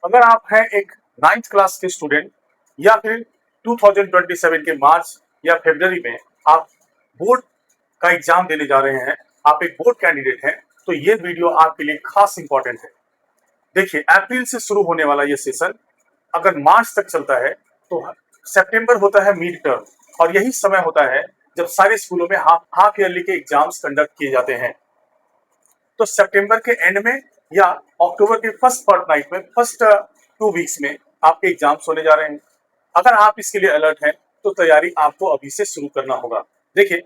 अगर आप हैं एक 9th क्लास के स्टूडेंट या फिर 2027 के मार्च या फरवरी में आप बोर्ड का एग्जाम देने जा रहे हैं, आप एक बोर्ड कैंडिडेट हैं, तो ये वीडियो आपके लिए खास इंपॉर्टेंट है। देखिए, अप्रैल से शुरू होने वाला ये सेशन अगर मार्च तक चलता है तो सितंबर होता है मिड टर्म, और यही समय होता है जब सारे स्कूलों में हाफ ईयरली के एग्जाम्स कंडक्ट किए जाते हैं। तो सितंबर के एंड में या अक्टूबर के फर्स्ट फॉर्टनाइट में, फर्स्ट 2 वीक्स में आपके एग्जाम्स होने जा रहे हैं। अगर आप इसके लिए अलर्ट हैं तो तैयारी आपको अभी से शुरू करना होगा। देखिए,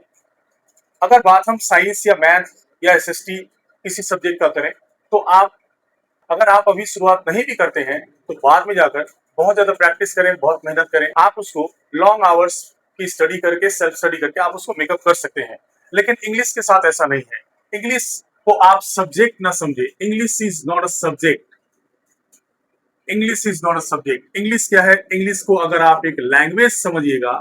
अगर बात हम साइंस या मैथ या एसएसटी किसी सब्जेक्ट का करें तो अगर आप अभी शुरुआत नहीं भी करते हैं तो बाद में जाकर बहुत ज्यादा प्रैक्टिस करें, बहुत मेहनत करें, आप उसको लॉन्ग आवर्स की स्टडी करके, सेल्फ स्टडी करके आप उसको मेकअप कर सकते हैं। लेकिन इंग्लिश के साथ ऐसा नहीं है। इंग्लिश को आप सब्जेक्ट ना समझे। English is not a subject. English is not a subject. English क्या है? इंग्लिश को अगर आप एक लैंग्वेज समझिएगा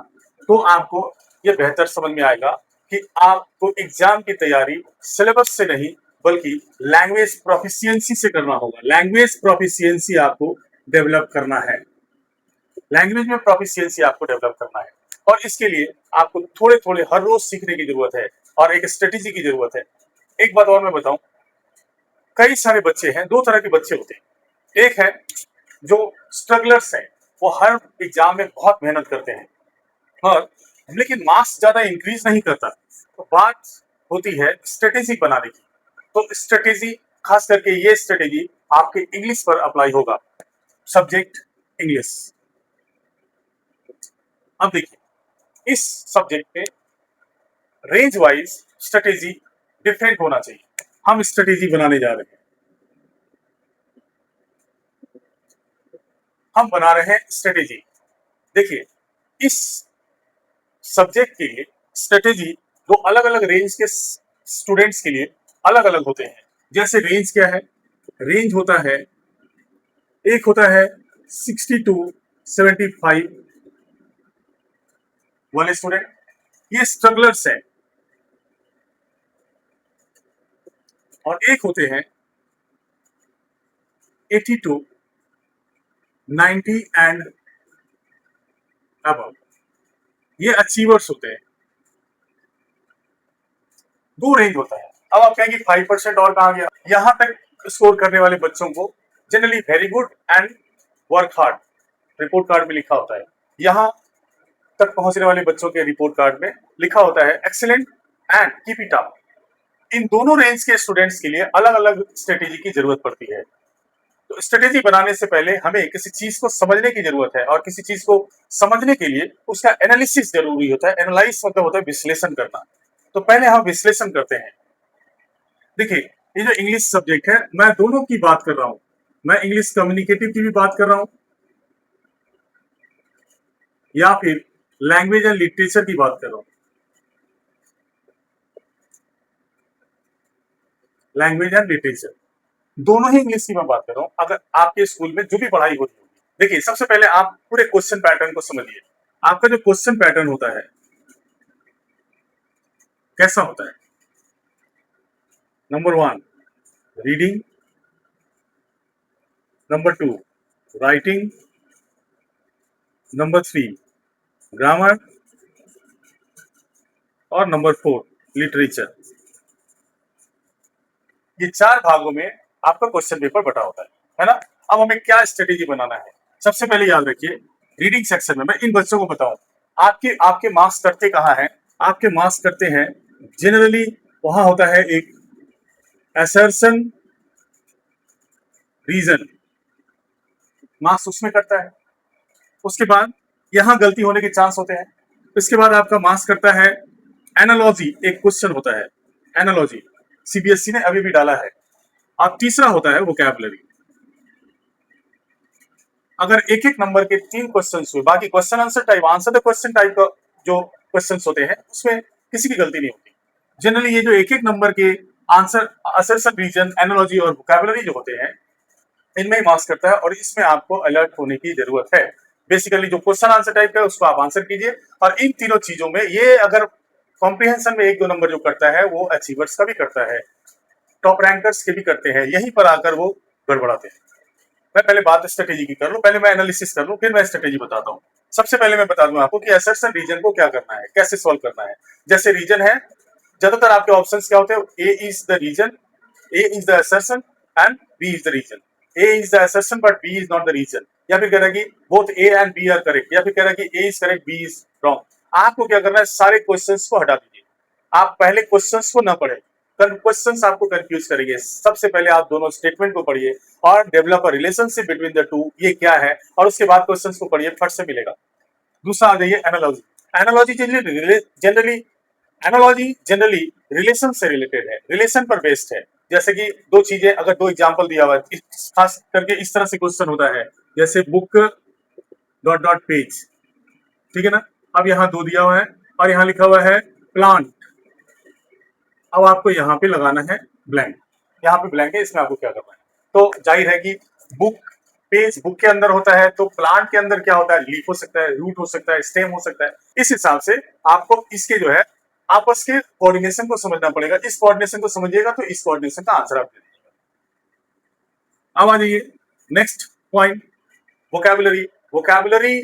तो आपको ये बेहतर समझ में आएगा कि आपको एग्जाम की तैयारी सिलेबस से नहीं बल्कि लैंग्वेज प्रोफिशिएंसी से करना होगा। लैंग्वेज प्रोफिशिएंसी आपको डेवलप करना है। लैंग्वेज में प्रोफिशिएंसी आपको डेवलप करना है, और इसके लिए आपको थोड़े थोड़े हर रोज सीखने की जरूरत है और एक स्ट्रेटेजी की जरूरत है। एक बात और मैं बताऊं, कई सारे बच्चे हैं, 2 तरह के बच्चे होते हैं। एक है जो स्ट्रगलर्स हैं, वो हर एग्जाम में बहुत मेहनत करते हैं और लेकिन मार्क्स ज्यादा इंक्रीज नहीं करता। तो बात होती है स्ट्रेटेजी बनाने की। तो स्ट्रेटेजी, खास करके ये स्ट्रेटेजी आपके इंग्लिश पर अप्लाई होगा। Subject English. अब देखिए, इस सब्जेक्ट पे रेंज वाइज स्ट्रेटेजी डिफरेंट होना चाहिए। हम स्ट्रेटेजी बनाने जा रहे हैं। हम बना रहे हैं स्ट्रेटेजी। देखिए, इस सब्जेक्ट के लिए स्ट्रेटेजी दो अलग अलग रेंज के स्टूडेंट्स के लिए अलग अलग होते हैं। जैसे रेंज क्या है? रेंज होता है, एक होता है 60 टू 75 वाले स्टूडेंट, ये स्ट्रगलर्स हैं। और एक होते हैं 80 टू 90 एंड अबव, ये अचीवर्स होते हैं। 2 रेंज होता है। अब आप कहेंगे 5% और कहां गया? यहां तक स्कोर करने वाले बच्चों को generally very good and work hard report card में लिखा होता है। यहां तक पहुंचने वाले बच्चों के रिपोर्ट कार्ड में लिखा होता है excellent and keep it up. इन दोनों रेंज के स्टूडेंट्स के लिए अलग अलग स्ट्रेटेजी की जरूरत पड़ती है। तो स्ट्रेटेजी बनाने से पहले हमें किसी चीज को समझने की जरूरत है, और किसी चीज को समझने के लिए उसका एनालिसिस जरूरी होता है। एनालाइज मतलब होता है विश्लेषण करना। तो पहले हम विश्लेषण करते हैं। देखिए, ये जो इंग्लिश सब्जेक्ट है, मैं दोनों की बात कर रहा हूं। मैं इंग्लिश कम्युनिकेटिव की भी बात कर रहा हूं या फिर लैंग्वेज एंड लिटरेचर की बात कर रहा हूं। लैंग्वेज एंड लिटरेचर दोनों ही इंग्लिश की मैं बात कर रहा हूं। अगर आपके स्कूल में जो भी पढ़ाई होती होगी, देखिए, सबसे पहले आप पूरे क्वेश्चन पैटर्न को समझिए। आपका जो क्वेश्चन पैटर्न होता है कैसा होता है? Number 1 reading, number 2 writing, number 3 grammar, और नंबर 4 लिटरेचर। ये 4 भागों में आपका क्वेश्चन पेपर बटा होता है ना? अब हमें क्या स्ट्रेटेजी बनाना है? सबसे पहले याद रखिए, रीडिंग सेक्शन में मैं इन बच्चों को बताऊं, आपके आपके मार्क्स करते कहाँ हैं? आपके मार्क्स करते हैं जनरली, वहां होता है एक असर्शन रीजन, मार्क्स उसमें करता है। उसके बाद यहां गलती होने के चांस होते हैं। इसके बाद आपका मार्क्स करता है एनालॉजी, एक क्वेश्चन होता है एनालॉजी, सीबीएसई ने अभी भी डाला है। अब तीसरा होता है वोकैबुलरी। अगर एक एक नंबर के 3 क्वेश्चन हुए, बाकी question answer type, answer the question type का जो क्वेश्चन होते हैं उसमें किसी की गलती नहीं होती। जनरली ये जो एक एक नंबर के आंसर, असर्शन रीजन, एनालॉजी और वोकैबुलरी जो होते हैं, इनमें ही मार्क्स करता है, और इसमें आपको अलर्ट होने की जरूरत है। बेसिकली जो क्वेश्चन आंसर टाइप का है उसको आप आंसर कीजिए, और इन तीनों चीजों में ये अगर कॉम्प्रिहेंशन में 1-2 नंबर जो करता है वो अचीवर्स का भी करता है, टॉप रैंकर्स के भी करते हैं, यहीं पर आकर वो गड़बड़ाते हैं। मैं पहले बात स्ट्रेटेजी की कर लूं, पहले मैं एनालिसिस कर लूं, फिर मैं स्ट्रेटेजी बताता हूं। सबसे पहले मैं बता दूं आपको कि असर्शन रीजन को क्या करना है, कैसे सॉल्व करना है। जैसे रीजन है, ज्यादातर आपके ऑप्शंस क्या होते हैं, A is the reason, A is the assertion and B is the reason. A is the assertion but B is not the reason, या फिर कह रहा है कि both A and B are correct, या फिर कह रहा है कि A is correct B is wrong. आपको क्या करना है, सारे क्वेश्चंस को हटा दीजिए, आप पहले क्वेश्चंस को ना पढ़े, क्वेश्चंस आपको कंफ्यूज करेंगे। सबसे पहले आप दोनों स्टेटमेंट को पढ़िए और develop a relationship between the two, ये क्या है, और उसके बाद क्वेश्चंस को पढ़िए, फट से मिलेगा। दूसरा आ जाइए एनालॉजी। एनालॉजी जनरली रिलेशन से रिलेटेड है, रिलेशन पर बेस्ड है। जैसे कि दो चीजें, अगर दो एग्जांपल दिया हुआ है, खास करके इस तरह से क्वेश्चन होता है, जैसे बुक डॉट डॉट पेज, ठीक है ना। अब यहाँ दो दिया हुआ है और यहाँ लिखा हुआ है प्लांट। अब आपको यहाँ पे लगाना है ब्लैंक, यहाँ पे ब्लैंक है, इसमें आपको क्या करना है। तो जाहिर है कि बुक पेज बुक के अंदर होता है, तो प्लांट के अंदर क्या होता है, लीफ हो सकता है, रूट हो सकता है, स्टेम हो सकता है। इस हिसाब से आपको इसके जो है आपस के कोऑर्डिनेशन को समझना पड़ेगा। इस कोऑर्डिनेशन को समझिएगा तो इस कोऑर्डिनेशन का आंसर आप दे दीजिएगा। अब आ जाइए नेक्स्ट पॉइंट, वोकैबुलरी। वोकैबुलरी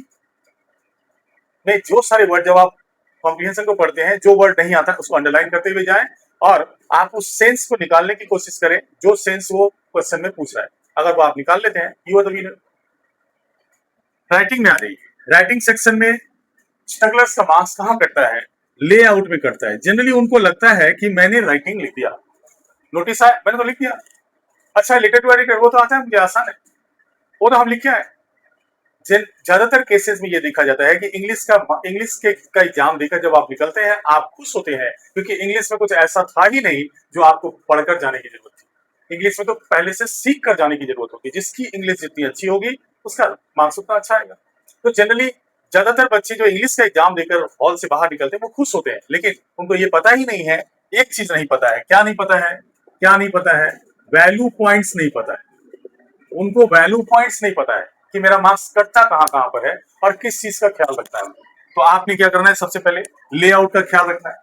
में जो सारे वर्ड, जब आप कॉम्प्रिहेंशन को पढ़ते हैं, जो वर्ड नहीं आता उसको अंडरलाइन करते हुए जाएं और आप उस सेंस को निकालने की कोशिश करें जो सेंस वो क्वेश्चन में पूछ रहा है। अगर वो आप निकाल लेते हैं, you are the winner. Writing में आ जाइए। राइटिंग सेक्शन में स्ट्रगलर्स का मार्क्स कहाँ कटता है, लेआउट में कटता है। जनरली उनको लगता है कि मैंने राइटिंग लिख दिया, नोटिस आया मैंने तो लिख दिया, अच्छा लेटर टू एडिटर वो तो आता है मुझे, आसान है, वो तो हम लिखे हैं। ज्यादातर केसेस में ये देखा जाता है कि इंग्लिश का एग्जाम देकर जब आप निकलते हैं, आप खुश होते हैं, क्योंकि इंग्लिश में कुछ ऐसा था ही नहीं जो आपको पढ़कर जाने की जरूरत थी। इंग्लिश में तो पहले से सीख कर जाने की जरूरत होती है। जिसकी इंग्लिश जितनी अच्छी होगी उसका मार्क्स उतना अच्छा आएगा। तो जनरली ज्यादातर बच्चे जो इंग्लिश का एग्जाम देकर हॉल से बाहर निकलते हैं वो खुश होते हैं, लेकिन उनको ये पता ही नहीं है, एक चीज नहीं पता है। क्या नहीं पता है, क्या नहीं पता है, वैल्यू पॉइंट्स नहीं पता है। उनको वैल्यू पॉइंट्स नहीं पता है कि मेरा मार्क्स कटता कहाँ कहाँ पर है और किस चीज का ख्याल रखता है। तो आपने क्या करना है, सबसे पहले लेआउट का ख्याल रखना है।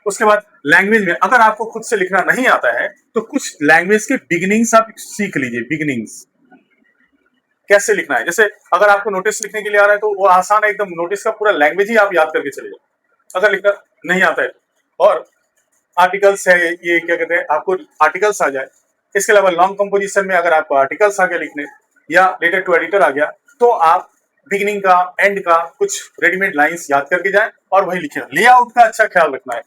उसके बाद लैंग्वेज में, अगर आपको खुद से लिखना नहीं आता है तो कुछ लैंग्वेज के बिगिनिंग्स आप सीख लीजिए। बिगिनिंग्स कैसे लिखना है, जैसे अगर आपको नोटिस लिखने के लिए आ रहा है तो वो आसान है एकदम, नोटिस का पूरा लैंग्वेज ही आप याद करके चले जाओ अगर लिखना नहीं आता है। और आर्टिकल्स है, ये क्या कहते हैं, आपको आर्टिकल्स आ जाए। इसके अलावा लॉन्ग कंपोजिशन में अगर आपको आर्टिकल्स आ गया लिखने, या लेटर टू एडिटर आ गया, तो आप बिगिनिंग का एंड का कुछ रेडीमेड लाइंस याद करके जाएं और वही लिखें। लेआउट का अच्छा ख्याल रखना है।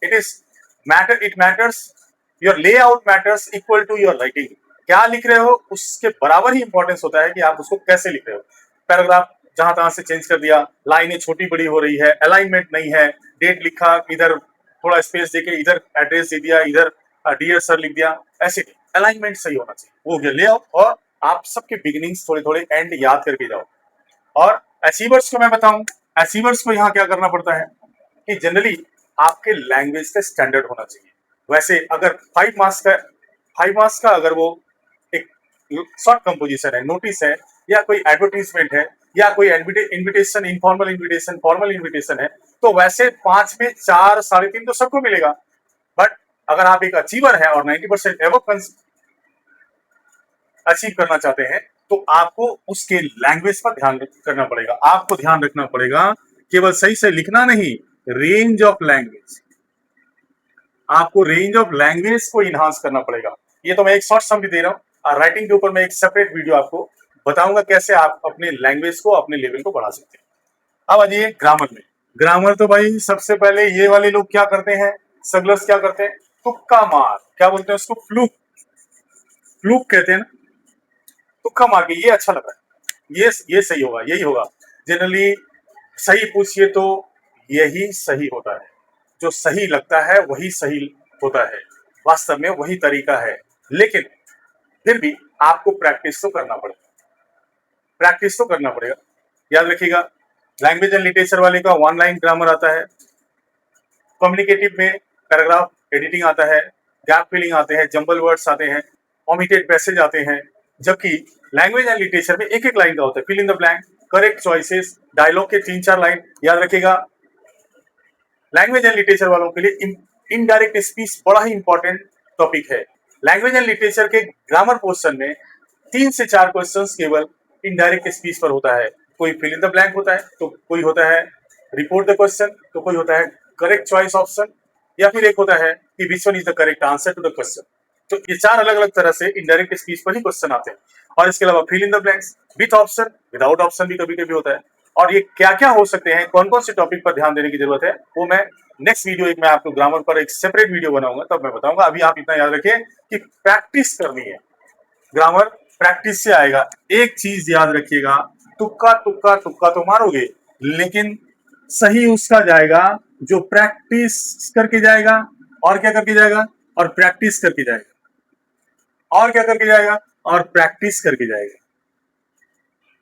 It matters, your layout matters equal to your writing. क्या लिख रहे हो उसके बराबर ही इंपॉर्टेंस होता है कि आप उसको कैसे लिख रहे हो। पैराग्राफ जहां तहां से चेंज कर दिया, लाइनें छोटी बड़ी हो रही है, अलाइनमेंट नहीं है, डेट लिखा, इधर थोड़ा स्पेस देके इधर एड्रेस दे दिया, इधर डियर सर लिख दिया, ऐसे नहीं। अलाइनमेंट सही होना चाहिए, वो हो गया लेआउट। और आप सबके बिगिनिंग्स थोड़े थोड़े एंड याद करके जाओ। और अचीवर्स को मैं बताऊं, अचीवर्स को यहाँ क्या करना पड़ता है कि जनरली आपके लैंग्वेज का स्टैंडर्ड होना चाहिए। वैसे अगर 5 मार्क्स का अगर वो एक शॉर्ट कंपोजिशन है, नोटिस है, या कोई एडवर्टीजमेंट है, या कोई invitation, informal invitation, formal invitation है, तो वैसे 5 में 4, 3.5 तो सबको मिलेगा। बट अगर आप एक अचीवर है और 90% एवं अचीव करना चाहते हैं, तो आपको उसके लैंग्वेज पर ध्यान करना पड़ेगा। आपको ध्यान रखना पड़ेगा केवल सही से लिखना नहीं, रेंज ऑफ लैंग्वेज, आपको रेंज ऑफ लैंग्वेज को इनहांस करना पड़ेगा। ये तो मैं एक शॉर्ट समरी दे रहा हूँ, राइटिंग के ऊपर मैं एक सेपरेट वीडियो आपको बताऊंगा कैसे आप अपने लैंग्वेज को, अपने लेवल को बढ़ा सकते हैं। अब आ जाइए ग्रामर में। ग्रामर तो भाई सबसे पहले ये वाले लोग क्या करते हैं, स्ट्रगलर्स क्या करते हैं, तुक्का मार, क्या बोलते हैं उसको, फ्लूक, फ्लूक कहते हैं ना, तुक्का मार के, ये अच्छा लग रहा है, ये सही होगा, यही होगा। जनरली सही पूछिए तो यही सही होता है, जो सही लगता है वही सही होता है, वास्तव में वही तरीका है। लेकिन फिर भी आपको प्रैक्टिस तो करना पड़ेगा, प्रैक्टिस तो करना पड़ेगा। याद रखिएगा, लैंग्वेज एंड लिटरेचर वाले का 1 लाइन ग्रामर आता है, कम्युनिकेटिव में पैराग्राफ एडिटिंग आता है, गैप फिलिंग आते हैं, जंबल वर्ड्स आते हैं, ओमिटेड पैसेज आते हैं। जबकि लैंग्वेज एंड लिटरेचर में एक एक लाइन का होता है, fill in the blank, correct choices, dialogue के 3-4 लाइन। याद रखिएगा, लैंग्वेज एंड लिटरेचर वालों के लिए इनडायरेक्ट स्पीच बड़ा ही इंपॉर्टेंट टॉपिक है। लैंग्वेज एंड लिटरेचर के ग्रामर पोर्शन में 3 से 4 क्वेश्चंस केवल इनडायरेक्ट स्पीच पर होता है, कोई फिल इन द ब्लैंक होता है, तो कोई होता है रिपोर्ट द क्वेश्चन, तो कोई होता है करेक्ट चॉइस ऑप्शन, या फिर एक होता है कि which one is the correct answer to the question. तो ये चार अलग अलग तरह से इनडायरेक्ट स्पीच पर ही क्वेश्चन आते हैं। और इसके अलावा fill in the blanks with option, without option भी कभी कभी होता है। और ये क्या क्या हो सकते हैं, कौन कौन से टॉपिक पर ध्यान देने की जरूरत है, वो मैं नेक्स्ट वीडियो मैं आपको ग्रामर पर एक सेपरेट वीडियो बनाऊंगा, तब मैं बताऊंगा। अभी आप इतना याद रखिए कि प्रैक्टिस करनी है, ग्रामर प्रैक्टिस से आएगा। एक चीज याद रखिएगा, तुक्का तुक्का तुक्का तो मारोगे, लेकिन सही उसका जाएगा जो प्रैक्टिस करके जाएगा। और क्या करके जाएगा? और प्रैक्टिस करके जाएगा। और क्या करके जाएगा? और प्रैक्टिस करके जाएगा।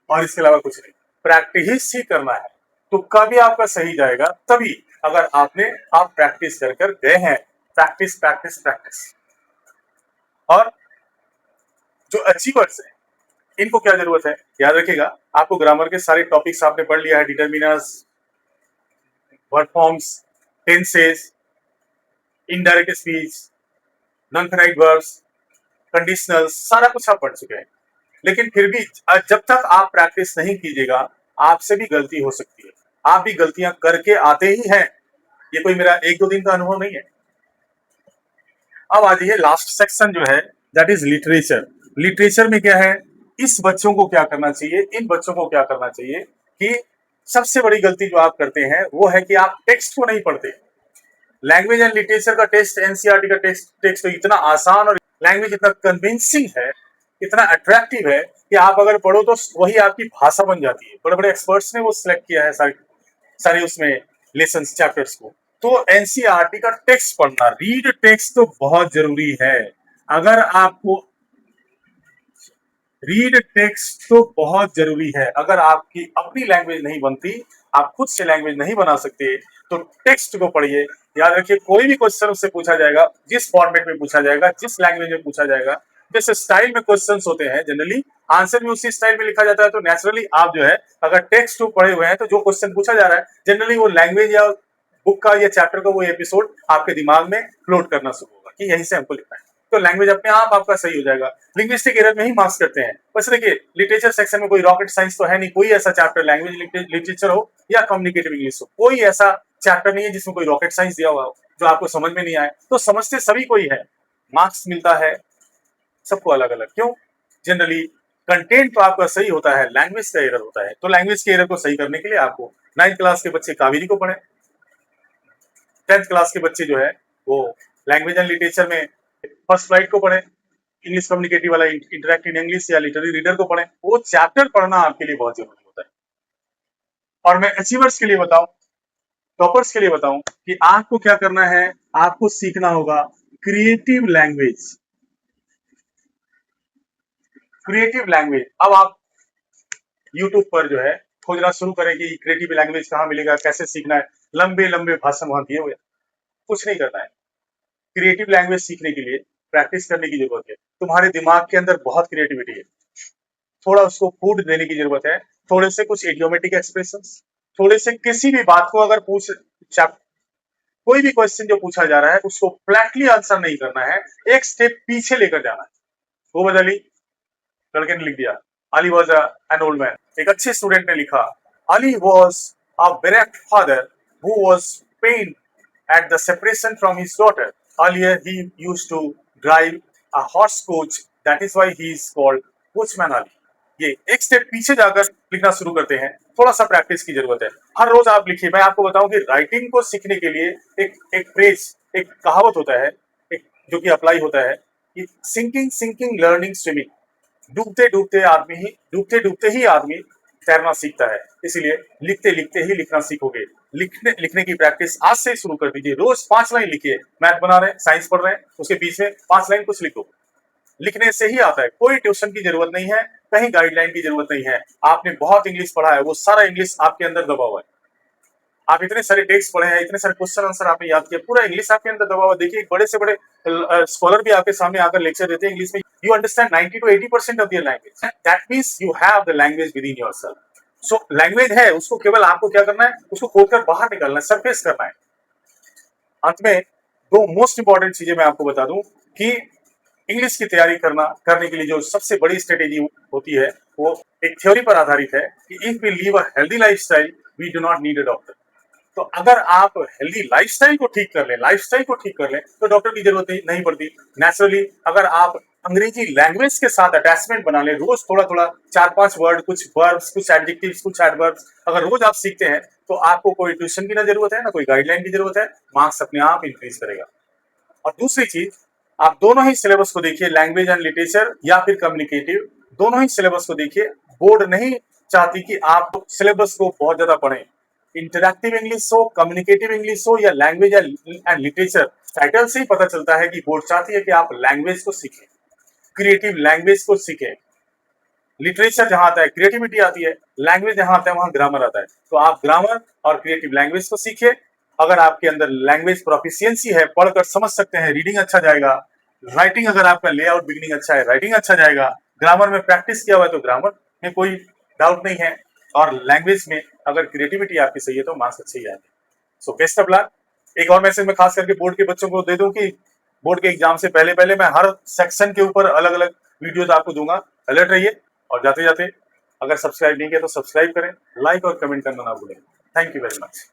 और इसके अलावा कुछ नहीं, प्रैक्टिस ही करना है। तुक्का भी आपका सही जाएगा तभी, अगर आप प्रैक्टिस कर कर गए हैं। Practice practice practice. और जो अचीवर्स है, इनको क्या जरूरत है? याद रखिएगा, आपको ग्रामर के सारे टॉपिक्स आपने पढ़ लिया है, determiners, verb forms, tenses, indirect speech, non finite verbs, conditionals, सारा कुछ आप पढ़ चुके हैं। लेकिन फिर भी जब तक आप प्रैक्टिस नहीं कीजिएगा, आपसे भी गलती हो सकती है। आप भी गलतियां करके आते ही हैं, ये कोई मेरा एक दो दिन का अनुभव नहीं है। अब आ जाइए लास्ट सेक्शन जो है, दैट इज लिटरेचर। लिटरेचर में क्या है, इस बच्चों को क्या करना चाहिए, इन बच्चों को क्या करना चाहिए कि सबसे बड़ी गलती जो आप करते हैं वो है कि आप टेक्स्ट को नहीं पढ़ते। लैंग्वेज एंड लिटरेचर का टेस्ट, एनसीईआरटी का टेक्स्ट तो इतना आसान और लैंग्वेज इतना कन्विंसिंग है, इतना अट्रैक्टिव है कि आप अगर पढ़ो तो वही आपकी भाषा बन जाती है। बड़े बड़े एक्सपर्ट्स ने वो सिलेक्ट किया है सारे उसमें लेसन्स, चैप्टर्स को। तो एनसीईआरटी का टेक्स्ट पढ़ना, रीड टेक्स्ट तो बहुत जरूरी है। अगर आपको रीड टेक्स्ट तो बहुत जरूरी है, अगर आपकी अपनी लैंग्वेज नहीं बनती, आप खुद से लैंग्वेज नहीं बना सकते, तो टेक्स्ट को पढ़िए। याद रखिए, कोई भी क्वेश्चन उससे पूछा जाएगा, जिस फॉर्मेट में पूछा जाएगा, जिस लैंग्वेज में पूछा जाएगा, जिस स्टाइल में क्वेश्चंस होते हैं, जनरली आंसर भी उसी स्टाइल में लिखा जाता है। तो नेचुरली आप जो है, अगर टेक्स्ट को पढ़े हुए हैं, तो जो क्वेश्चन पूछा जा रहा है, जनरली वो लैंग्वेज या बुक का या चैप्टर का वो एपिसोड आपके दिमाग में फ्लोट करना शुरू होगा कि यहीं से हमको लिखना है। तो लैंग्वेज अपने आप आपका सही हो जाएगा। लिंग्विस्टिक एरर में ही मार्क्स करते हैं। बस देखिए, लिटरेचर सेक्शन में कोई रॉकेट साइंस तो है नहीं, कोई ऐसा चैप्टर लैंग्वेज लिटरेचर हो या कम्युनिकेटिव इंग्लिश हो, कोई ऐसा चैप्टर नहीं है जिसमें कोई रॉकेट साइंस दिया हुआ हो जो आपको समझ में नहीं आए। तो समझते सभी कोई है, मार्क्स मिलता है सबको अलग अलग। क्यों? जनरली कंटेंट तो आपका सही होता है, लैंग्वेज का एरर होता है। तो लैंग्वेज के एरर को सही करने के लिए आपको 9th क्लास के बच्चे कावेरी को पढ़े, 10th क्लास के बच्चे जो है वो लैंग्वेज एंड लिटरेचर में फर्स्ट फ्लाइट को पढ़े, इंग्लिश कम्युनिकेटिव वाला इंटरेक्ट इन इंग्लिश या लिटरेरी रीडर को पढ़े। वो चैप्टर पढ़ना आपके लिए बहुत जरूरी होता है। और मैं अचीवर्स के लिए बताऊं, टॉपर्स के लिए बताऊं कि आपको क्या करना है, आपको सीखना होगा क्रिएटिव लैंग्वेज। क्रिएटिव लैंग्वेज, अब आप यूट्यूब पर जो है खोजना शुरू करें कि क्रिएटिव लैंग्वेज कहाँ मिलेगा, कैसे सीखना है। लंबे लंबे भाषण वहां दिए हुए, कुछ नहीं करना है। क्रिएटिव लैंग्वेज सीखने के लिए प्रैक्टिस करने की जरूरत है। तुम्हारे दिमाग के अंदर बहुत क्रिएटिविटी है, थोड़ा उसको फूड देने की जरूरत है। थोड़े से कुछ इडियोमेटिक एक्सप्रेशंस, थोड़े से किसी भी बात को अगर कोई भी क्वेश्चन जो पूछा जा रहा है उसको फ्लैटली आंसर नहीं करना है, एक स्टेप पीछे लेकर जाना है। वो बदली लड़के ने लिख दिया, Ali was an old man. एक अच्छे स्टूडेंट ने लिखा, Ali was a bereft father who was pained at the separation from his daughter. Earlier he used to drive a horse coach, that is why he is called coachman Ali. ये एक step पीछे जाकर लिखना शुरू करते हैं, थोड़ा सा प्रैक्टिस की जरूरत है। हर रोज आप लिखिए। मैं आपको बताऊं कि राइटिंग को सीखने के लिए एक फ्रेज, एक कहावत होता है, एक जो कि अप्लाई होता है कि सिंकिंग सिंकिंग लर्निंग स्विमिंग। डूबते डूबते ही आदमी तैरना सीखता है। इसलिए लिखते लिखते ही लिखना सीखोगे। लिखने की प्रैक्टिस आज से ही शुरू कर दीजिए। रोज 5 लाइन लिखिए। मैथ बना रहे हैं, साइंस पढ़ रहे हैं, उसके बीच में 5 लाइन कुछ लिखो। लिखने से ही आता है, कोई ट्यूशन की जरूरत नहीं है, कहीं गाइडलाइन की जरूरत नहीं है। आपने बहुत इंग्लिश पढ़ा है, वो सारा इंग्लिश आपके अंदर दबा हुआ है। आप इतने सारे टेक्स्ट पढ़े हैं, इतने सारे क्वेश्चन आंसर आपने याद किया, पूरा इंग्लिश आपके अंदर दबा हुआ। देखिए, बड़े से बड़े स्कॉलर भी आपके सामने आकर लेक्चर देते हैं इंग्लिश में। You understand 90 to 80% of your language, that means you have the language with in yourself. So language है, उसको केवल आपको क्या करना है, उसको खोलकर बाहर निकालना है, सरफेस करना है। अंत में 2 मोस्ट इंपॉर्टेंट चीजें मैं आपको बता दूं कि इंग्लिश की तैयारी करने के लिए जो सबसे बड़ी स्ट्रेटेजी होती है, वो एक थ्योरी पर आधारित है कि if we leave a healthy lifestyle we do not need a doctor. तो अगर आप हेल्दी लाइफस्टाइल को ठीक कर लें, लाइफस्टाइल को ठीक कर लें, तो डॉक्टर की जरूरत नहीं पड़ती। नेचुरली अगर आप अंग्रेजी लैंग्वेज के साथ अटैचमेंट बना लें, रोज थोड़ा थोड़ा 4-5 वर्ड, कुछ वर्ब्स, कुछ एडजेक्टिव्स, कुछ एडवर्ब्स अगर रोज आप सीखते हैं, तो आपको कोई ट्यूशन की ना जरूरत है, ना कोई गाइडलाइन की जरूरत है, मार्क्स अपने आप इंक्रीज करेगा। और दूसरी चीज, आप दोनों ही सिलेबस को देखिए, लैंग्वेज एंड लिटरेचर या फिर कम्युनिकेटिव, दोनों ही सिलेबस को देखिए। बोर्ड नहीं चाहती कि आप सिलेबस को बहुत ज्यादा पढ़ें। इंटरैक्टिव इंग्लिश हो, कम्युनिकेटिव इंग्लिश हो या लैंग्वेज एंड लिटरेचर, टाइटल से ही पता चलता है कि बोर्ड चाहती है कि आप लैंग्वेज को सीखें, क्रिएटिव लैंग्वेज को सीखें। लिटरेचर जहां आता है क्रिएटिविटी आती है, लैंग्वेज जहां आता है वहां ग्रामर आता है। तो आप ग्रामर और क्रिएटिव लैंग्वेज को सीखिए। अगर आपके अंदर लैंग्वेज प्रोफिशिएंसी है, पढ़कर समझ सकते हैं, रीडिंग अच्छा जाएगा। राइटिंग अगर आपका लेआउट बिगनिंग अच्छा है, राइटिंग अच्छा जाएगा। ग्रामर में प्रैक्टिस किया हुआ है तो ग्रामर में कोई डाउट नहीं है। और लैंग्वेज में अगर क्रिएटिविटी आपकी सही है तो मार्क्स अच्छे ही आएंगे। So best of luck. एक और मैसेज मैं खास करके बोर्ड के बच्चों को दे दूं कि बोर्ड के एग्जाम से पहले पहले मैं हर सेक्शन के ऊपर अलग अलग वीडियोस आपको दूंगा। अलर्ट रहिए। और जाते जाते अगर सब्सक्राइब नहीं किया तो सब्सक्राइब करें, लाइक और कमेंट करना ना भूलें। Thank you very much.